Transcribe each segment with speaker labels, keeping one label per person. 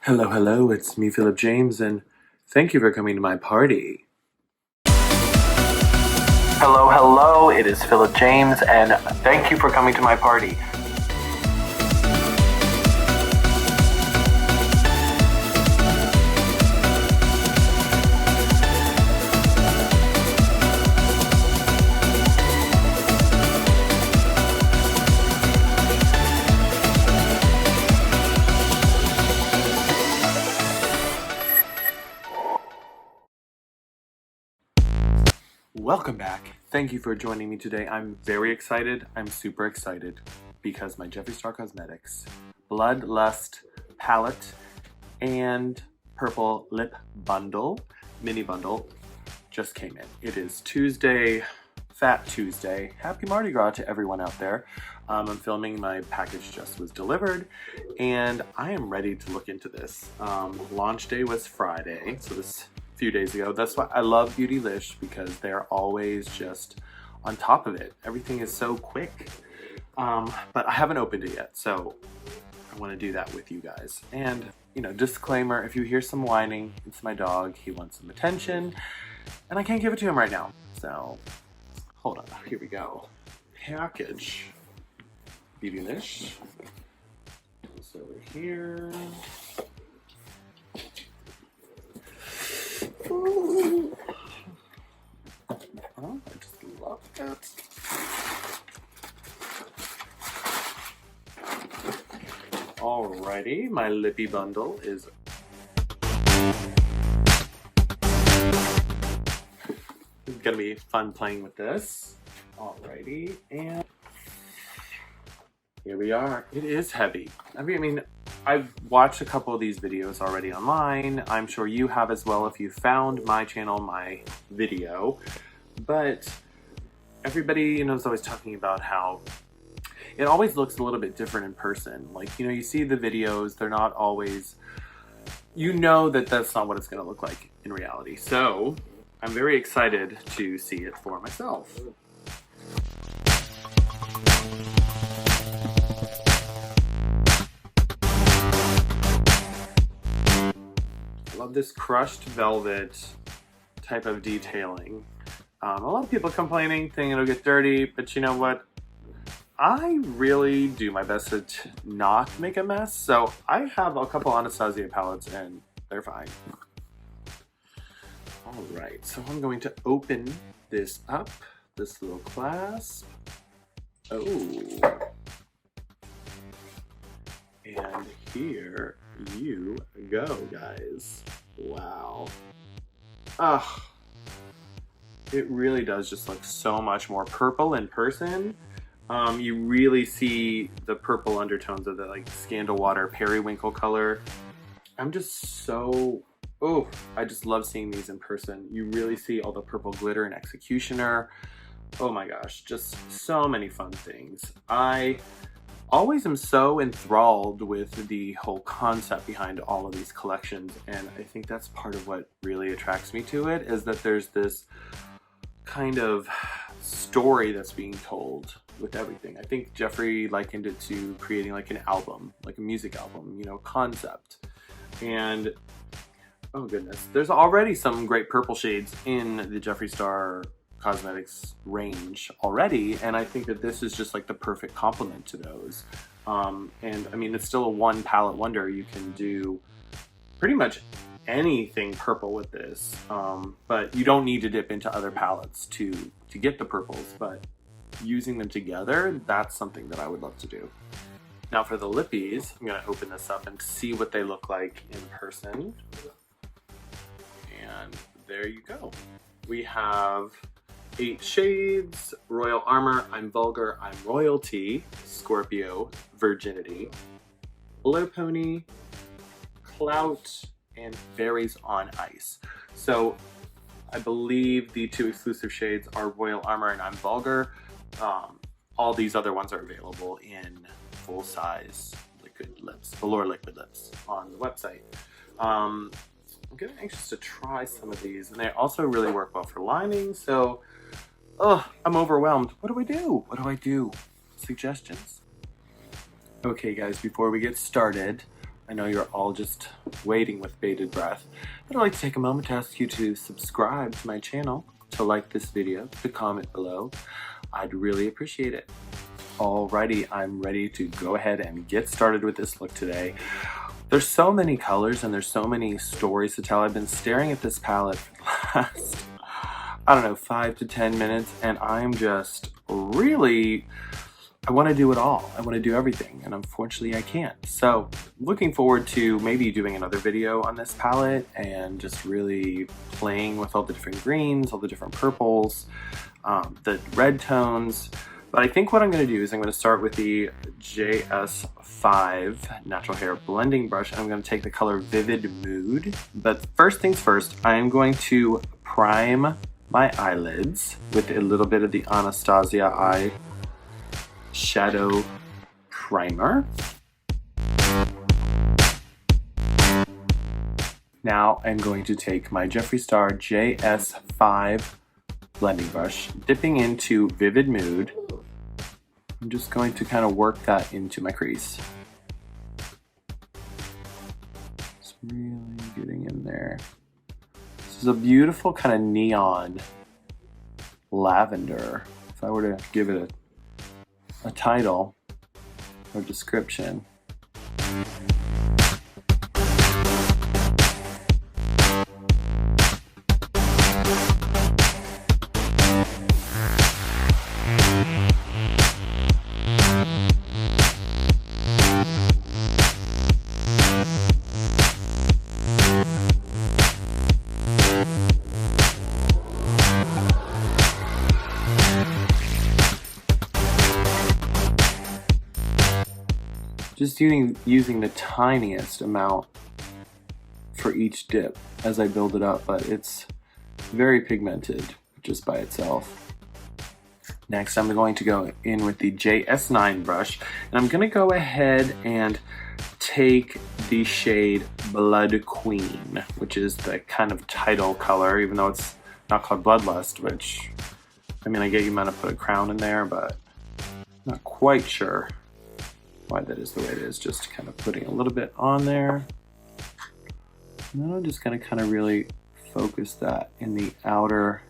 Speaker 1: Hello, hello, it's me, Philip James, and thank you for coming to my party. Hello, hello, it is Philip James, and thank you for coming to my party. Welcome back. Thank you for joining me today. I'm very excited. I'm super excited because my Jeffree Star Cosmetics Bloodlust palette and purple lip bundle, mini bundle, just came in. It is Tuesday, Fat Tuesday. Happy Mardi Gras to everyone out there. I'm filming, my package just was delivered, and I am ready to look into this. Launch day was Friday, so this few days ago. That's why I love Beautylish, because they're always just on top of it. Everything is so quick. But I haven't opened it yet, so I want to do that with you guys. And, you know, disclaimer, if you hear some whining, it's my dog. He wants some attention, and I can't give it to him right now. So, hold on. Here we go. Package. Beautylish. It's over here. Ooh. Oh, I just love that. Alrighty, my lippy bundle is gonna be fun playing with this. Alrighty, and here we are. It is heavy. I mean, I've watched a couple of these videos already online. I'm sure you have as well if you found my channel, my video. But everybody, you know, is always talking about how it always looks a little bit different in person. Like, you know, you see the videos, they're not always, you know that that's not what it's going to look like in reality. So I'm very excited to see it for myself. I love this crushed velvet type of detailing. A lot of people complaining, thinking it'll get dirty, but you know what? I really do my best to not make a mess, so I have a couple Anastasia palettes and they're fine. Alright, so I'm going to open this up, this little clasp. Oh. And here you go, guys. Wow. Ah. It really does just look so much more purple in person. You really see the purple undertones of the like Scandal Water periwinkle color. I'm just so, oh, I just love seeing these in person. You really see all the purple glitter and Executioner. Oh my gosh, just so many fun things. I always am so enthralled with the whole concept behind all of these collections, and I think that's part of what really attracts me to it, is that there's this kind of story that's being told with everything. I think Jeffree likened it to creating like an album, like a music album, you know, concept. And oh goodness, there's already some great purple shades in the Jeffree Star Cosmetics range already, and I think that this is just like the perfect complement to those. And I mean, it's still a one palette wonder. You can do pretty much anything purple with this, but you don't need to dip into other palettes to get the purples, but using them together, that's something that I would love to do. Now for the lippies, I'm gonna open this up and see what they look like in person. And there you go. We have 8 shades: Royal Armor, I'm Vulgar, I'm Royalty, Scorpio, Virginity, Blow Pony, Clout, and Berries on Ice. So I believe the 2 exclusive shades are Royal Armor and I'm Vulgar. All these other ones are available in full-size liquid lips, velour liquid lips on the website. I'm getting anxious to try some of these, and they also really work well for lining, so I'm overwhelmed. What do I do? What do I do? Suggestions? Okay guys, before we get started, I know you're all just waiting with bated breath, but I'd like to take a moment to ask you to subscribe to my channel, to like this video, to comment below. I'd really appreciate it. Alrighty, I'm ready to go ahead and get started with this look today. There's so many colors and there's so many stories to tell. I've been staring at this palette for the last, I don't know, 5 to 10 minutes, and I'm just really, I want to do it all. I want to do everything, and unfortunately I can't. So looking forward to maybe doing another video on this palette and just really playing with all the different greens, all the different purples, the red tones. But I think what I'm going to do is I'm going to start with the JS5 Natural Hair Blending Brush, and I'm going to take the color Vivid Mood. But first things first, I am going to prime my eyelids with a little bit of the Anastasia Eye Shadow Primer. Now I'm going to take my Jeffree Star JS5 blending brush, dipping into Vivid Mood. I'm just going to kind of work that into my crease. Just really getting in there. This is a beautiful kind of neon lavender. If I were to give it a title or description. Just using the tiniest amount for each dip as I build it up, but it's very pigmented just by itself. Next, I'm going to go in with the JS9 brush, and I'm going to go ahead and take the shade Blood Queen, which is the kind of title color, even though it's not called Bloodlust, which, I mean, I get you might have put a crown in there, but I'm not quite sure why that is the way it is. Just kind of putting a little bit on there. And then I'm just going to kind of really focus that in the outer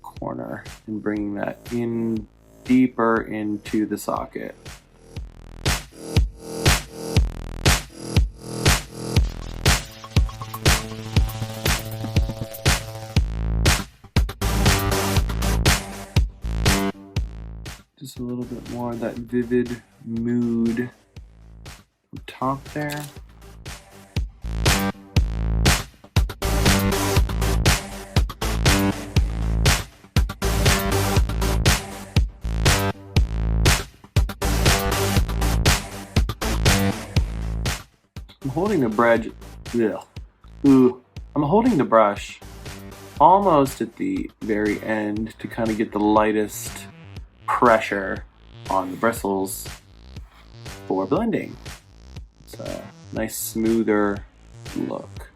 Speaker 1: corner and bringing that in deeper into the socket. Just a little bit more of that Vivid Mood up top there. I'm holding the brush. I'm holding the brush almost at the very end to kind of get the lightest pressure on the bristles for blending. It's a nice smoother look.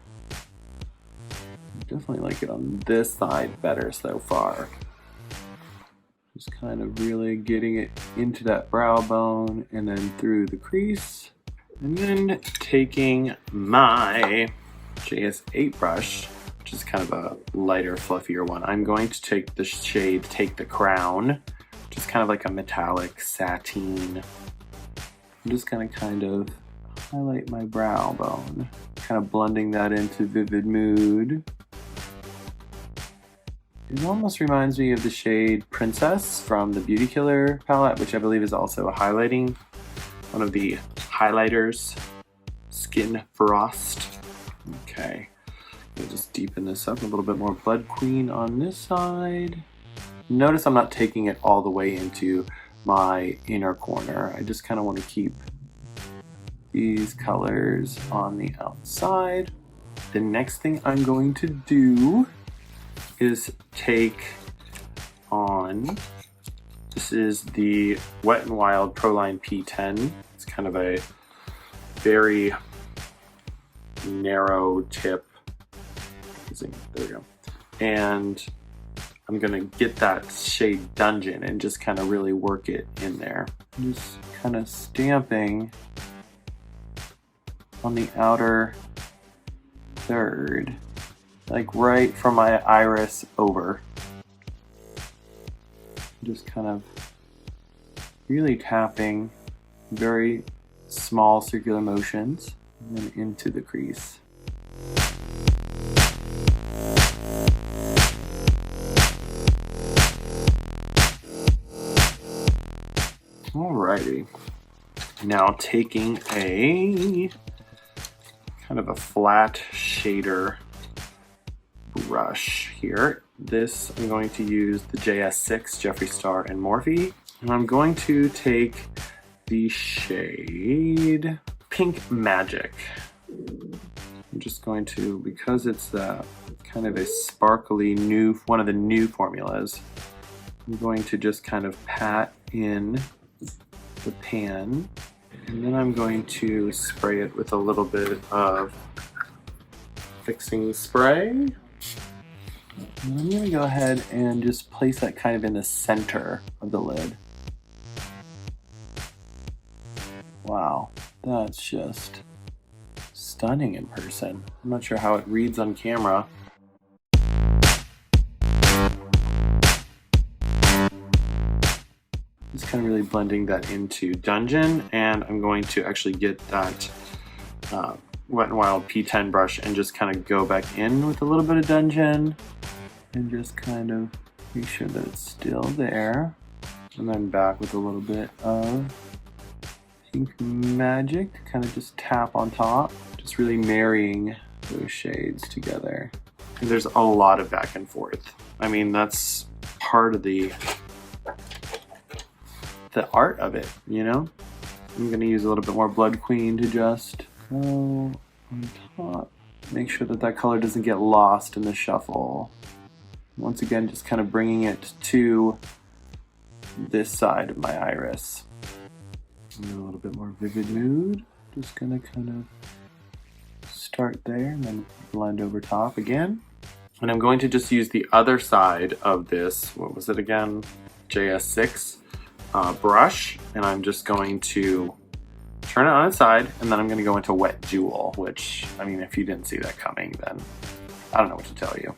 Speaker 1: Definitely like it on this side better so far. Just kind of really getting it into that brow bone and then through the crease. And then taking my JS8 brush, which is kind of a lighter, fluffier one. I'm going to take the shade Take the Crown, which is kind of like a metallic sateen. I'm just gonna kind of highlight my brow bone, kind of blending that into Vivid Mood. It almost reminds me of the shade Princess from the Beauty Killer palette, which I believe is also a highlighting, one of the highlighters, Skin Frost. Okay, I'll just deepen this up a little bit more. Blood Queen on this side. Notice I'm not taking it all the way into my inner corner. I just kind of want to keep these colors on the outside. The next thing I'm going to do is take on, this is the Wet n Wild Proline P10. It's kind of a very narrow tip. There we go. And I'm gonna get that shade Dungeon and just kind of really work it in there. Just kind of stamping on the outer third, like right from my iris over. Just kind of really tapping very small circular motions and then into the crease. Alrighty, now taking a kind of a flat shader brush here. This, I'm going to use the JS6 Jeffree Star and Morphe, and I'm going to take the shade Pink Magic. I'm just going to, because it's kind of a sparkly new, one of the new formulas, I'm going to just kind of pat in the pan, and then I'm going to spray it with a little bit of fixing spray. And I'm going to go ahead and just place that kind of in the center of the lid. Wow, that's just stunning in person. I'm not sure how it reads on camera. Just kind of really blending that into Dungeon, and I'm going to actually get that Wet n Wild P10 brush and just kind of go back in with a little bit of Dungeon and just kind of make sure that it's still there, and then back with a little bit of Pink Magic to kind of just tap on top, just really marrying those shades together. And there's a lot of back and forth. I mean, that's part of the art of it, you know? I'm gonna use a little bit more Blood Queen to just go on top. Make sure that that color doesn't get lost in the shuffle. Once again, just kind of bringing it to this side of my iris. A little bit more vivid mood. Just gonna kind of start there and then blend over top again. And I'm going to just use the other side of this, what was it again? JS6 brush, and I'm just going to turn it on its side, and then I'm going to go into Wet Jewel, which, I mean, if you didn't see that coming, then I don't know what to tell you.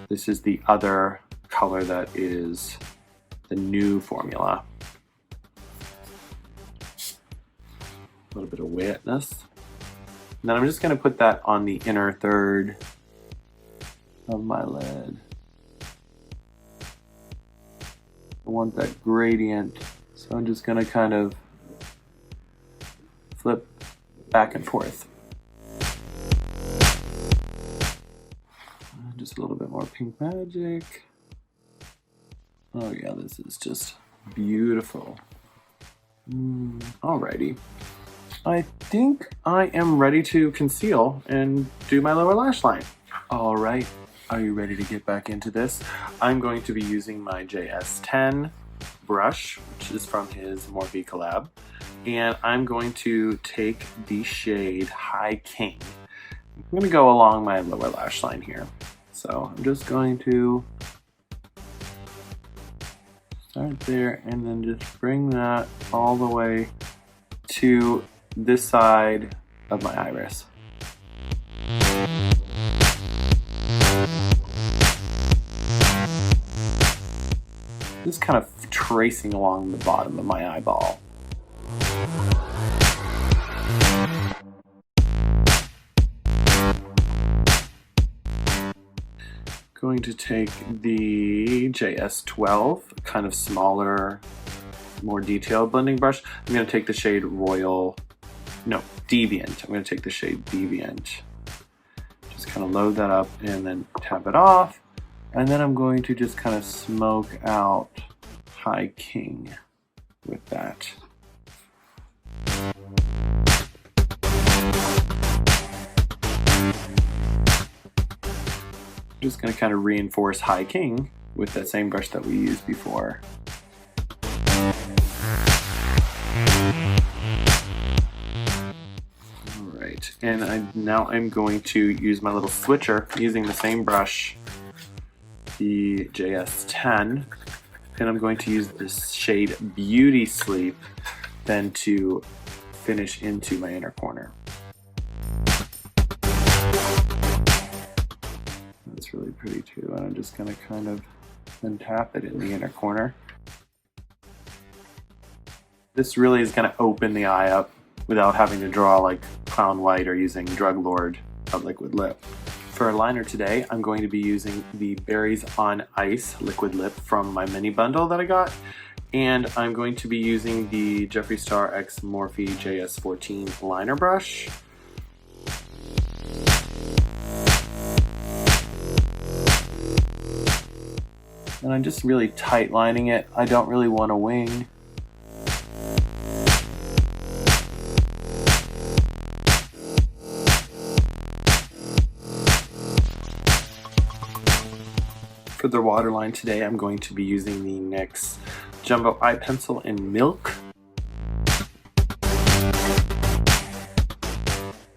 Speaker 1: This is the other color that is the new formula. A little bit of wetness. And then I'm just going to put that on the inner third of my lid. I want that gradient, so I'm just going to kind of flip back and forth. Just a little bit more Pink Magic. Oh yeah, this is just beautiful. Alrighty. I think I am ready to conceal and do my lower lash line. Alright, are you ready to get back into this? I'm going to be using my JS10 brush, which is from his Morphe collab. And I'm going to take the shade High King. I'm going to go along my lower lash line here. So I'm just going to start there and then just bring that all the way to this side of my iris. Just kind of tracing along the bottom of my eyeball. Going to take the JS12, kind of smaller, more detailed blending brush. I'm going to take the shade Deviant. I'm going to take the shade Deviant. Just kind of load that up and then tap it off. And then I'm going to just kind of smoke out High King with that. Just going to kind of reinforce High King with that same brush that we used before. Alright, and now I'm going to use my little switcher using the same brush, the JS10, and I'm going to use this shade Beauty Sleep then to finish into my inner corner. really pretty too, and I'm just gonna kind of then tap it in the inner corner. This really is gonna open the eye up without having to draw like Clown White or using Drug Lord liquid lip. For a liner today, I'm going to be using the Berries on Ice liquid lip from my mini bundle that I got, and I'm going to be using the Jeffree Star X Morphe JS14 liner brush. And I'm just really tight lining it. I don't really want a wing. For the waterline today, I'm going to be using the NYX Jumbo Eye Pencil in Milk.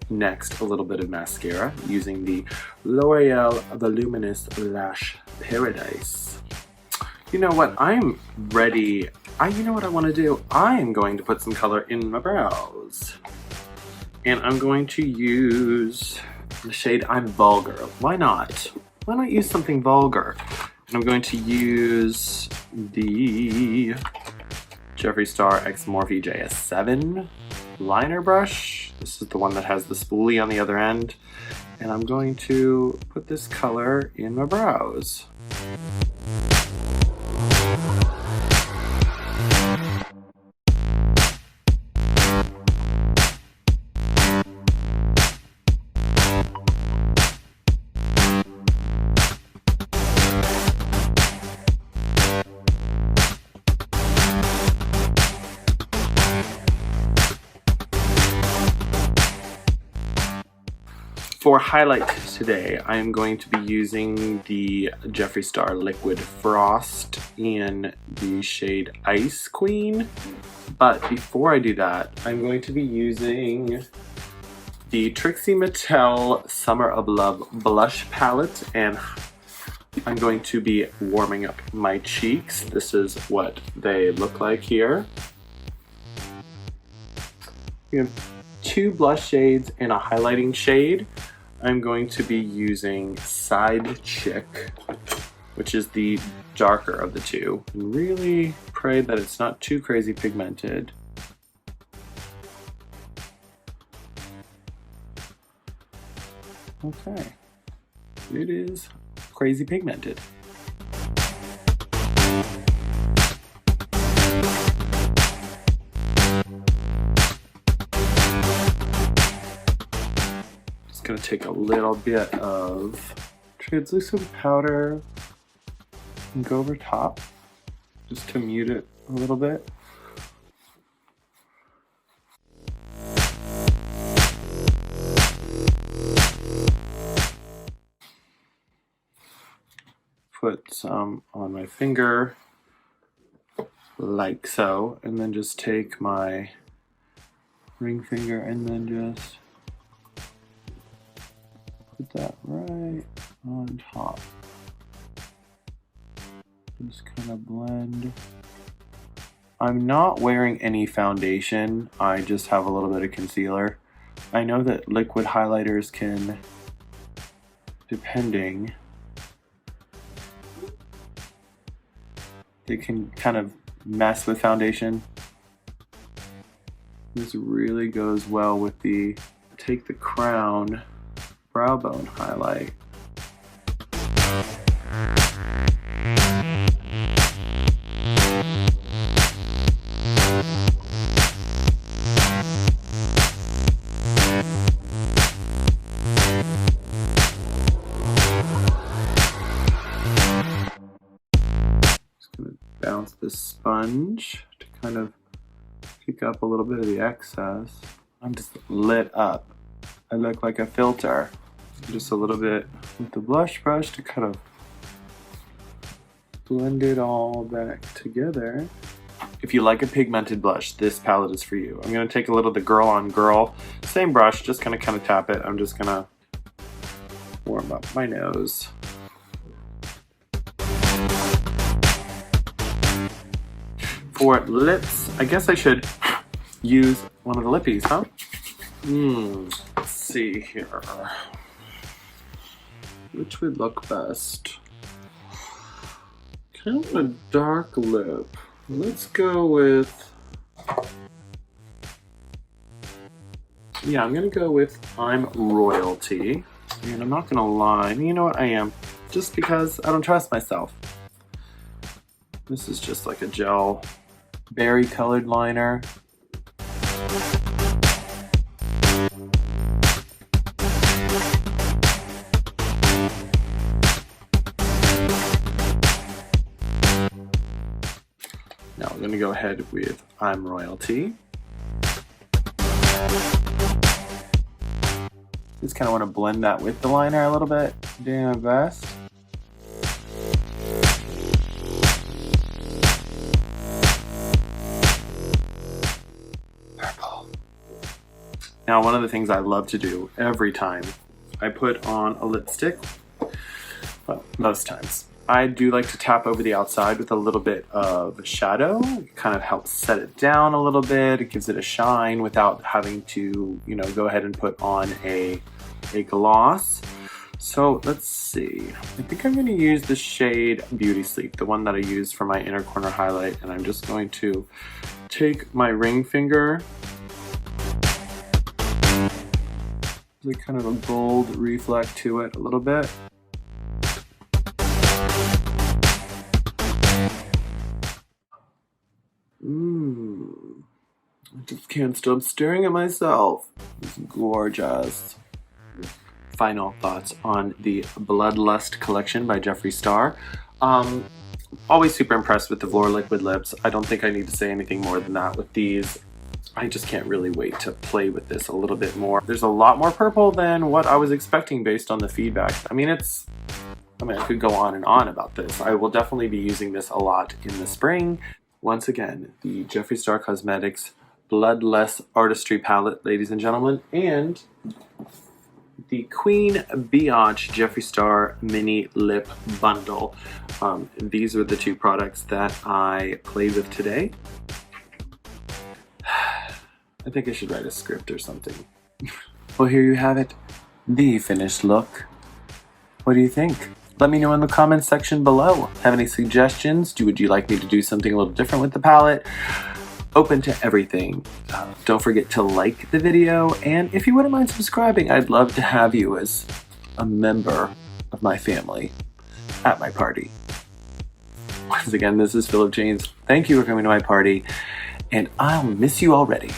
Speaker 1: Next, a little bit of mascara using the L'Oreal Voluminous Lash Paradise. You know what? I'm ready. You know what I want to do? I am going to put some color in my brows. And I'm going to use the shade I'm Vulgar. Why not? Why not use something vulgar? And I'm going to use the Jeffree Star X Morphe JS7 liner brush. This is the one that has the spoolie on the other end. And I'm going to put this color in my brows. For highlight today, I am going to be using the Jeffree Star Liquid Frost in the shade Ice Queen. But before I do that, I'm going to be using the Trixie Mattel Summer of Love blush palette, and I'm going to be warming up my cheeks. This is what they look like here. We have two blush shades and a highlighting shade. I'm going to be using Side Chick, which is the darker of the two. And really pray that it's not too crazy pigmented. Okay, it is crazy pigmented. Gonna take a little bit of translucent powder and go over top just to mute it a little bit. Put some on my finger like so, and then just take my ring finger and then just put that right on top. Just kind of blend. I'm not wearing any foundation. I just have a little bit of concealer. I know that liquid highlighters can, depending, they can kind of mess with foundation. This really goes well with the, take the crown brow bone highlight. Just gonna bounce this sponge to kind of pick up a little bit of the excess. I'm just lit up. I look like a filter. Just a little bit with the blush brush to kind of blend it all back together. If you like a pigmented blush, this palette is for you. I'm going to take a little of the Girl on Girl, same brush, just going to kind of tap it. I'm just going to warm up my nose. For lips, I guess I should use one of the lippies, huh? Let's see here. which would look best? Kind of a dark lip. Let's go with... Yeah, I'm gonna go with I'm Royalty. And I'm not gonna lie, you know what, I am. Just because I don't trust myself. This is just like a gel berry colored liner. Now we're gonna go ahead with I'm Royalty. Just kind of want to blend that with the liner a little bit, doing my best. Purple. Now, one of the things I love to do every time I put on a lipstick, well, most times, I do like to tap over the outside with a little bit of shadow. It kind of helps set it down a little bit. It gives it a shine without having to, you know, go ahead and put on a gloss. So let's see. I think I'm going to use the shade Beauty Sleep, the one that I used for my inner corner highlight, and I'm just going to take my ring finger. There's kind of a gold reflect to it a little bit. I just can't stop staring at myself. It's gorgeous. Final thoughts on the Bloodlust collection by Jeffree Star. Always super impressed with the Velour liquid lips. I don't think I need to say anything more than that with these. I just can't really wait to play with this a little bit more. There's a lot more purple than what I was expecting based on the feedback. I mean, I could go on and on about this. I will definitely be using this a lot in the spring. Once again, the Jeffree Star Cosmetics Bloodlust Artistry Palette, ladies and gentlemen, and the Queen Biatch Jeffree Star Mini Lip Bundle. These are the two products that I played with today. I think I should write a script or something. Well, here you have it, the finished look. What do you think? Let me know in the comments section below. Have any suggestions? Would you like me to do something a little different with the palette? Open to everything. Don't forget to like the video, and if you wouldn't mind subscribing, I'd love to have you as a member of my family at my party. Once again, this is Philip James. Thank you for coming to my party, and I'll miss you already.